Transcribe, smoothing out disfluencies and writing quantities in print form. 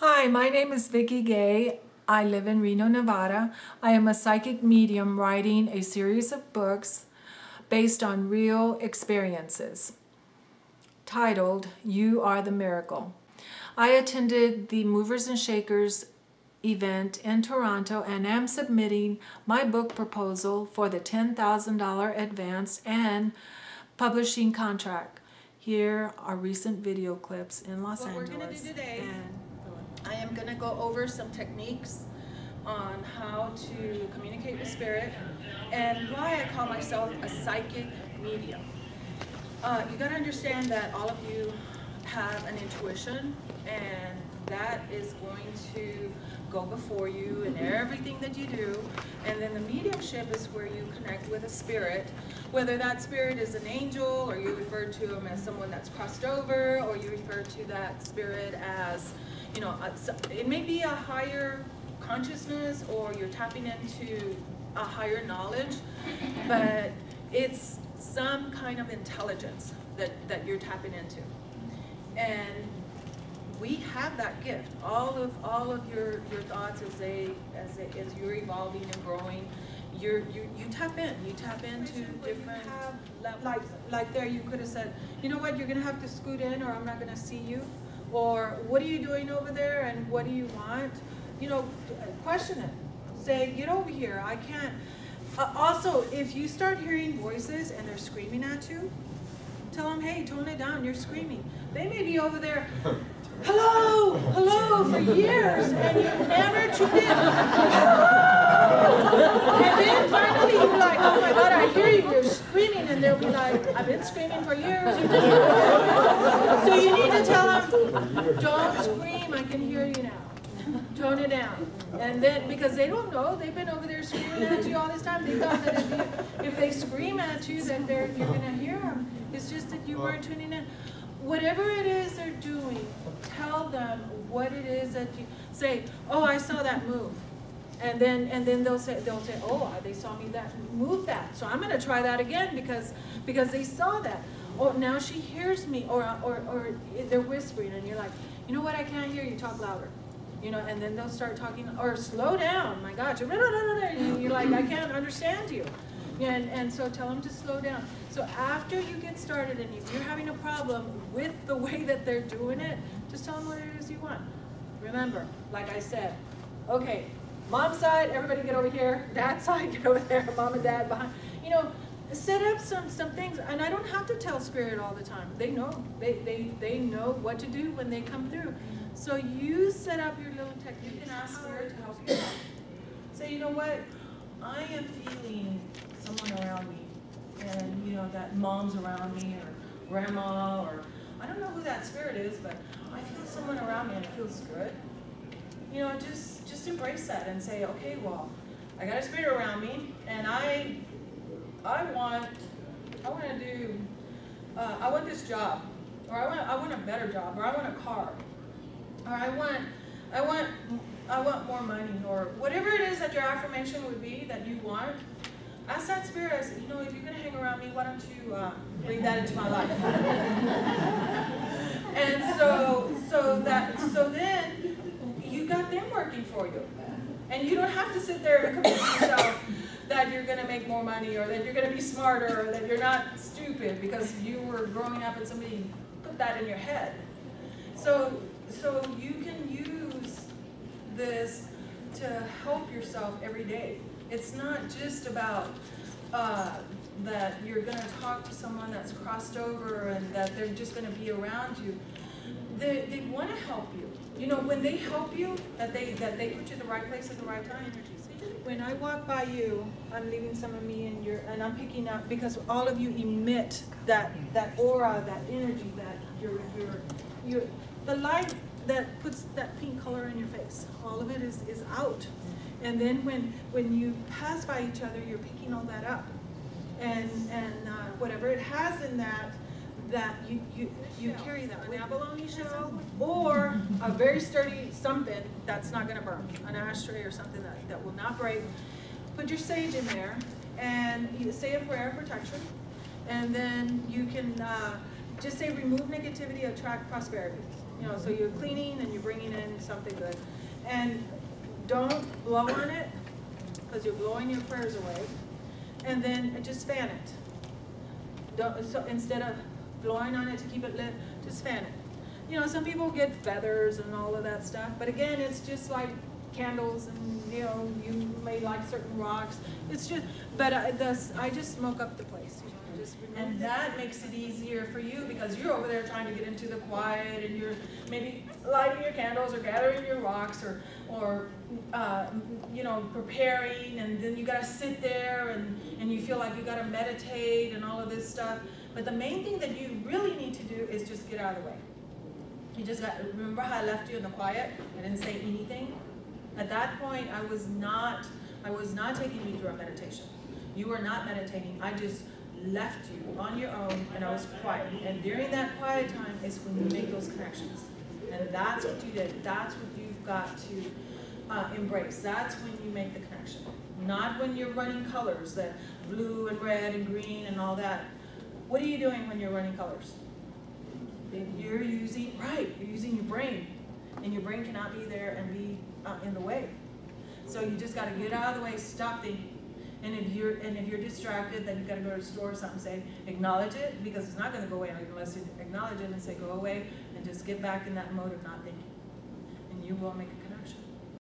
Hi, my name is Vickie Gay. I live in Reno, Nevada. I am a psychic medium writing a series of books based on real experiences titled You Are the Miracle. I attended the Movers and Shakers event in Toronto and am submitting my book proposal for the $10,000 advance and publishing contract. Here are recent video clips in Los Angeles. What we're going to do today, I am going to go over some techniques on how to communicate with spirit and why I call myself a psychic medium. You got to understand that all of you have an intuition, and that is going to go before you in everything that you do. And then the mediumship is where you connect with a spirit, whether that spirit is an angel, or you refer to them as someone that's crossed over, or you refer to that spirit as, you know, it may be a higher consciousness, or you're tapping into a higher knowledge, but it's some kind of intelligence that you're tapping into. And we have that gift. All of your thoughts as you're evolving and growing, you tap in. You tap into different levels. Like there, you could have said, you know what, you're gonna have to scoot in, or I'm not gonna see you. Or what are you doing over there, and what do you want? You know, question it. Say, get over here. I can't. Also, if you start hearing voices and they're screaming at you, tell them, hey, tone it down. You're screaming. They may be over there. Hello, hello, for years, and you never tuned in. And then finally you're like, oh my God, I hear you, you're screaming, and they'll be like, I've been screaming for years. So you need to tell them, don't scream, I can hear you now. Tone it down. And then, because they don't know, they've been over there screaming at you all this time. They thought that if they scream at you, then you're going to hear them. It's just that you weren't tuning in. Whatever it is they're doing, tell them what it is that you say. Oh, I saw that move, and then they'll say, oh, they saw me move that. So I'm going to try that again because they saw that. Or now she hears me, or they're whispering, and you're like, you know what? I can't hear you. Talk louder. You know, and then they'll start talking, or slow down. My God, you're like, I can't understand you. And so tell them to slow down. So after you get started, and if you're having a problem with the way that they're doing it, just tell them what it is you want. Remember, like I said, okay, mom's side, everybody get over here. Dad's side, get over there. Mom and dad behind. You know, set up some things. And I don't have to tell spirit all the time. They know. They know what to do when they come through. So you set up your little technique and ask spirit to help you out. Say, you know what? I am feeling someone around me, and you know that mom's around me, or grandma, or I don't know who that spirit is, but I feel someone around me and it feels good. You know, just embrace that and say, okay, well, I got a spirit around me, and I want this job, or I want a better job, or I want a car, or I want more money, or whatever it is that your affirmation would be that you want. Ask that spirit, I said, you know, if you're going to hang around me, why don't you bring that into my life? And so then you got them working for you. And you don't have to sit there and convince yourself that you're going to make more money, or that you're going to be smarter, or that you're not stupid because you were growing up and somebody put that in your head. So you can use this to help yourself every day. It's not just about that you're going to talk to someone that's crossed over and that they're just going to be around you. They want to help you. You know, when they help you, that they put you in the right place at the right time. When I walk by you, I'm leaving some of me in and I'm picking up, because all of you emit that aura, that energy, that the light that puts that pink color in your face. All of it is out. And then when you pass by each other, you're picking all that up, and whatever it has in that you carry that with abalone shell, or a very sturdy something that's not going to burn, an ashtray or something that will not break. Put your sage in there, and you say a prayer of protection, and then you can just say, remove negativity, attract prosperity. You know, so you're cleaning and you're bringing in some something good. And don't blow on it, because you're blowing your prayers away. And then just fan it. So instead of blowing on it to keep it lit, just fan it. You know, some people get feathers and all of that stuff, but again, it's just like candles, and you know, you may like certain rocks. It's just, but I just smoke up the place. You know, I just and that makes it easier for you, because you're over there trying to get into the quiet, and you're maybe lighting your candles or gathering your rocks, or you know, preparing, and then you got to sit there and you feel like you got to meditate and all of this stuff. But the main thing that you really need to do is just get out of the way. You just got, remember how I left you in the quiet? I didn't say anything. At that point, I was not taking you through a meditation. You were not meditating. I just left you on your own, and I was quiet. And during that quiet time is when you make those connections. And that's what you did. That's what you've got to embrace. That's when you make the connection. Not when you're running colors, that blue and red and green and all that. What are you doing when you're running colors? You're using, you're using your brain. And your brain cannot be there and be in the way. So you just got to get out of the way, stop thinking. And if you're distracted, then you got to go to the store or something, say, acknowledge it, because it's not going to go away unless you acknowledge it and say, go away, and just get back in that mode of not thinking. And you will make a